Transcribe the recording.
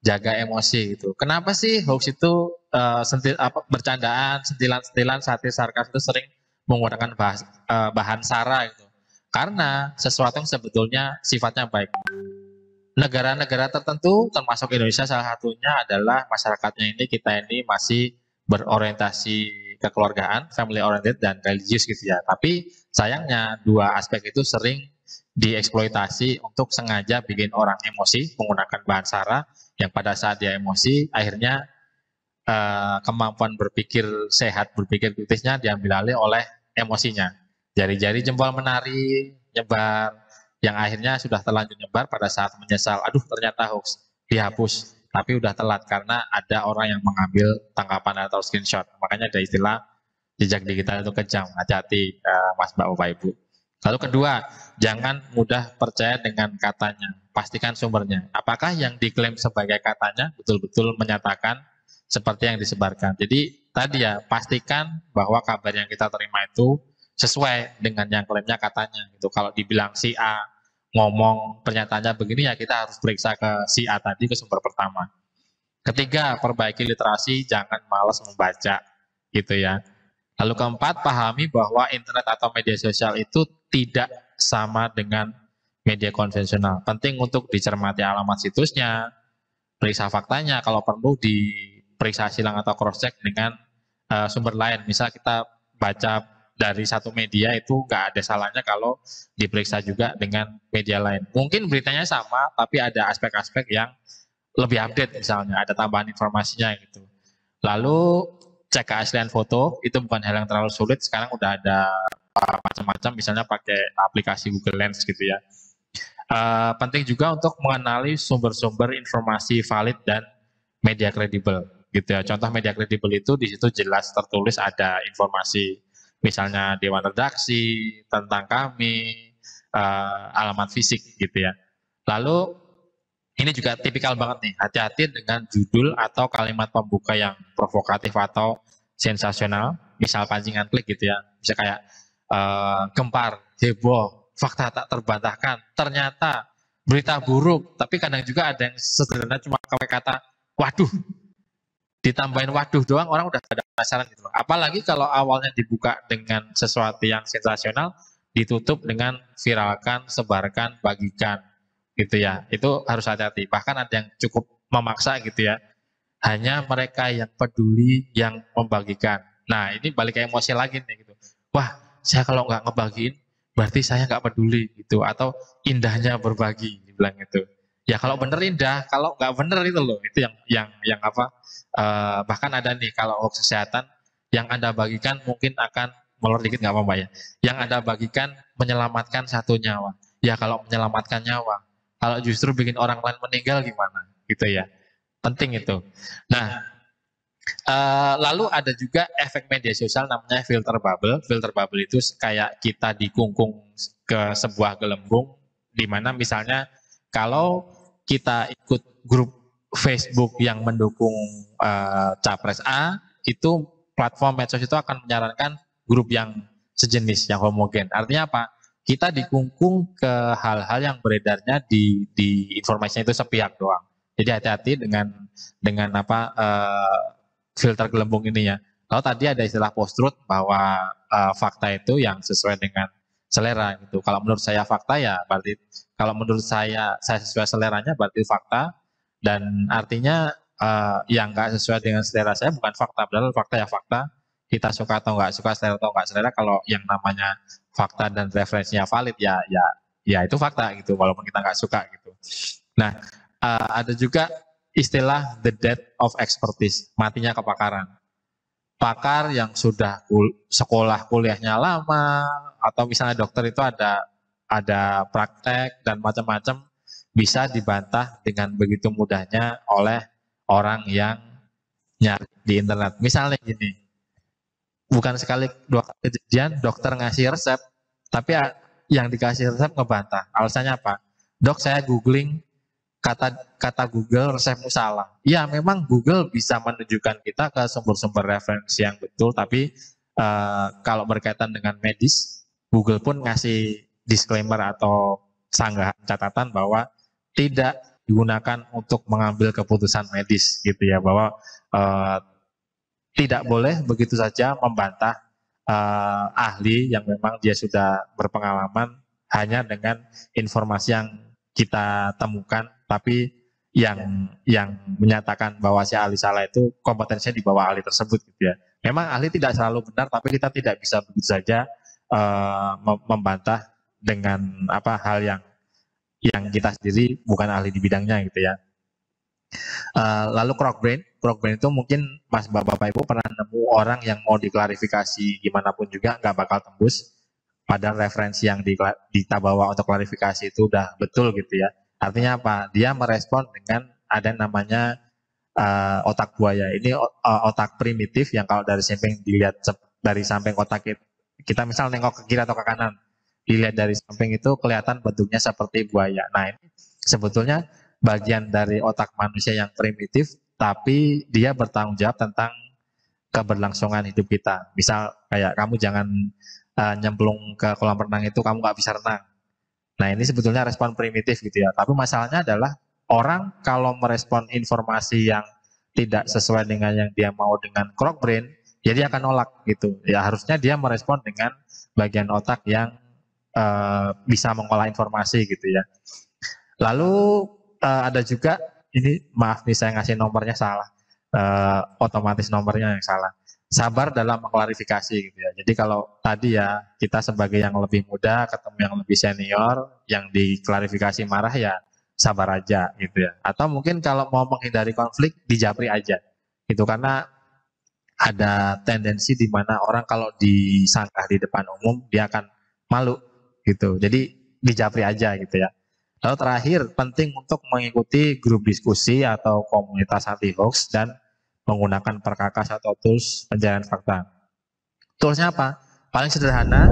jaga emosi gitu. Kenapa sih hoax itu bercandaan, sentilan-sentilan, satir, sarkas itu sering menggunakan bahan sara gitu. Karena sesuatu yang sebetulnya sifatnya baik. Negara-negara tertentu, termasuk Indonesia salah satunya adalah masyarakatnya ini, kita ini masih berorientasi kekeluargaan, family oriented dan religius gitu ya. Tapi sayangnya dua aspek itu sering dieksploitasi untuk sengaja bikin orang emosi menggunakan bahan sara yang pada saat dia emosi akhirnya kemampuan berpikir sehat, berpikir kritisnya diambil alih oleh emosinya. Jari-jari jempol menari, nyebar, yang akhirnya sudah terlanjur nyebar pada saat menyesal, aduh ternyata hoax, dihapus. Tapi udah telat karena ada orang yang mengambil tangkapan atau screenshot. Makanya ada istilah jejak digital itu kejam. Hati-hati Mas Mbak Bapak Ibu. Lalu kedua, jangan mudah percaya dengan katanya. Pastikan sumbernya. Apakah yang diklaim sebagai katanya betul-betul menyatakan seperti yang disebarkan. Jadi tadi ya, pastikan bahwa kabar yang kita terima itu sesuai dengan yang klaimnya katanya. Gitu. Kalau dibilang si A ngomong pernyataannya begini ya kita harus periksa ke si A tadi, ke sumber pertama. Ketiga, perbaiki literasi, jangan malas membaca gitu ya. Lalu keempat, pahami bahwa internet atau media sosial itu tidak sama dengan media konvensional. Penting untuk dicermati alamat situsnya, periksa faktanya, kalau perlu diperiksa silang atau cross check dengan sumber lain. Misal kita baca dari satu media itu nggak ada salahnya kalau diperiksa juga dengan media lain. Mungkin beritanya sama, tapi ada aspek-aspek yang lebih update misalnya, ada tambahan informasinya gitu. Lalu cek keaslian foto, itu bukan hal yang terlalu sulit, sekarang udah ada macam-macam, misalnya pakai aplikasi Google Lens gitu ya. Penting juga untuk mengenali sumber-sumber informasi valid dan media kredibel gitu ya. Contoh media kredibel itu di situ jelas tertulis ada informasi misalnya dewan redaksi, tentang kami, alamat fisik gitu ya. Lalu ini juga tipikal banget nih, hati-hati dengan judul atau kalimat pembuka yang provokatif atau sensasional, misal pancingan klik gitu ya, bisa kayak gempar, heboh, fakta tak terbantahkan, ternyata berita buruk, tapi kadang juga ada yang sederhana cuma pakai kata waduh, ditambahin waduh doang orang udah pada penasaran gitu. Apalagi kalau awalnya dibuka dengan sesuatu yang sensasional, ditutup dengan viralkan, sebarkan, bagikan gitu ya. Itu harus hati-hati. Bahkan ada yang cukup memaksa gitu ya. Hanya mereka yang peduli yang membagikan. Nah ini balik ke emosi lagi nih gitu. Wah saya kalau nggak ngebagiin berarti saya nggak peduli gitu. Atau indahnya berbagi dibilang gitu. Ya kalau bener indah, kalau nggak bener itu loh. Itu yang apa? Bahkan ada nih kalau hoax kesehatan yang Anda bagikan mungkin akan molor dikit nggak apa-apa ya. Yang Anda bagikan menyelamatkan satu nyawa. Ya kalau menyelamatkan nyawa, kalau justru bikin orang lain meninggal gimana? Gitu ya. Penting itu. Nah, lalu ada juga efek media sosial namanya filter bubble. Filter bubble itu kayak kita dikungkung ke sebuah gelembung di mana misalnya kalau kita ikut grup Facebook yang mendukung capres A, itu platform medsos itu akan menyarankan grup yang sejenis, yang homogen. Artinya apa? Kita dikungkung ke hal-hal yang beredarnya di informasinya itu sepihak doang. Jadi hati-hati dengan apa filter gelembung ini ya. Kalau tadi ada istilah post-truth bahwa fakta itu yang sesuai dengan selera gitu. Kalau menurut saya fakta ya berarti, kalau menurut saya sesuai seleranya berarti fakta, dan artinya yang nggak sesuai dengan selera saya bukan fakta. Padahal fakta ya fakta. Kita suka atau nggak suka, selera atau nggak selera, kalau yang namanya fakta dan referensinya valid ya itu fakta gitu, walaupun kita nggak suka gitu. Nah, ada juga istilah the death of expertise, matinya kepakaran. Pakar yang sudah sekolah kuliahnya lama, atau misalnya dokter itu ada praktek dan macam-macam, bisa dibantah dengan begitu mudahnya oleh orang yang nyari di internet. Misalnya gini, bukan sekali dua kali kejadian dokter ngasih resep, tapi yang dikasih resep ngebantah. Alasannya apa? Dok, saya googling kata Google resepmu salah. Ya memang Google bisa menunjukkan kita ke sumber-sumber referensi yang betul, tapi kalau berkaitan dengan medis, Google pun ngasih disclaimer atau sanggahan catatan bahwa tidak digunakan untuk mengambil keputusan medis gitu ya, bahwa tidak boleh begitu saja membantah ahli yang memang dia sudah berpengalaman hanya dengan informasi yang kita temukan, tapi yang menyatakan bahwa si ahli salah itu kompetensinya di bawah ahli tersebut gitu ya. Memang ahli tidak selalu benar, tapi kita tidak bisa begitu saja membantah dengan hal yang kita sendiri bukan ahli di bidangnya gitu ya. Lalu Crockbrain itu mungkin Mas Bapak Ibu pernah nemu orang yang mau diklarifikasi gimana pun juga nggak bakal tembus, padahal referensi yang kita bawa untuk klarifikasi itu udah betul gitu ya. Artinya apa? Dia merespon dengan ada namanya otak buaya. Ini otak primitif yang kalau dari samping dilihat dari samping otak kita misal nengok ke kiri atau ke kanan, dilihat dari samping itu kelihatan bentuknya seperti buaya. Nah, ini sebetulnya bagian dari otak manusia yang primitif, tapi dia bertanggung jawab tentang keberlangsungan hidup kita. Misal kayak kamu jangan nyemplung ke kolam renang itu, kamu nggak bisa renang. Nah, ini sebetulnya respon primitif gitu ya. Tapi masalahnya adalah orang kalau merespon informasi yang tidak sesuai dengan yang dia mau dengan Crockbrain, ya dia akan nolak gitu. Ya harusnya dia merespon dengan bagian otak yang bisa mengolah informasi gitu ya. Lalu ada juga, ini maaf nih saya ngasih nomornya salah, otomatis nomornya yang salah. Sabar dalam mengklarifikasi gitu ya. Jadi kalau tadi ya kita sebagai yang lebih muda ketemu yang lebih senior, yang diklarifikasi marah ya sabar aja gitu ya. Atau mungkin kalau mau menghindari konflik dijapri aja. Gitu karena ada tendensi di mana orang kalau disangka di depan umum dia akan malu gitu. Jadi dijapri aja gitu ya. Lalu terakhir, penting untuk mengikuti grup diskusi atau komunitas anti hoax dan menggunakan perkakas atau tools pencarian fakta. Toolsnya apa? Paling sederhana,